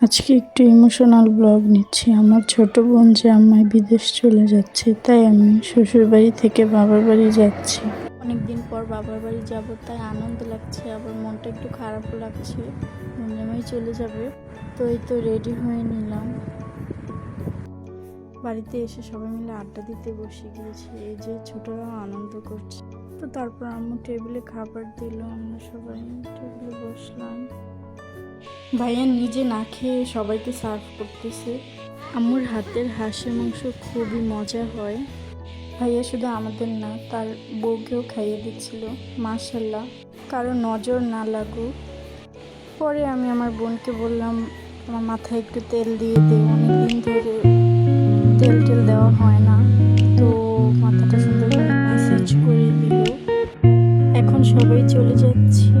আজকে একটু emotional blog নিচ্ছি। আমার ছোট বোন জামাই বিদেশ চলে যাচ্ছে, তাই আমি শ্বশুর বাড়ি থেকে বাবার বাড়ি যাচ্ছি। অনেকদিন পর বাবার বাড়ি যাব, তাই আনন্দ লাগছে, আবার মনটা একটু খারাপও লাগছে। বোন জামাই চলে যাবে, তো এই তো রেডি হয়ে নিলাম। বাড়িতে এসে সবাই মিলে আড্ডা দিতে বসে গিয়েছি। এই যে ছোটরাও আনন্দ করছে। তো তারপর আম্মু টেবিলে খাবার দিল, আমরা সবাই টেবিলে বসলাম। ভাইয়া নিজে না খেয়ে সবাইকে সার্ভ করতেছে। আম্মুর হাতের হাঁসের মাংস খুবই মজা হয়। ভাইয়া শুধু আমাদের না, তার বউকেও খাইয়ে দিচ্ছিল। মাশাল্লাহ, কারো নজর না লাগুক। পরে আমি আমার বোনকে বললাম, আমার মাথায় একটু তেল দিয়ে দে, অনেকদিন ধরে তেল দেওয়া হয় না। তো মাথাটা সুন্দর করে ম্যাসেজ করে দিল। এখন সবাই চলে যাচ্ছে।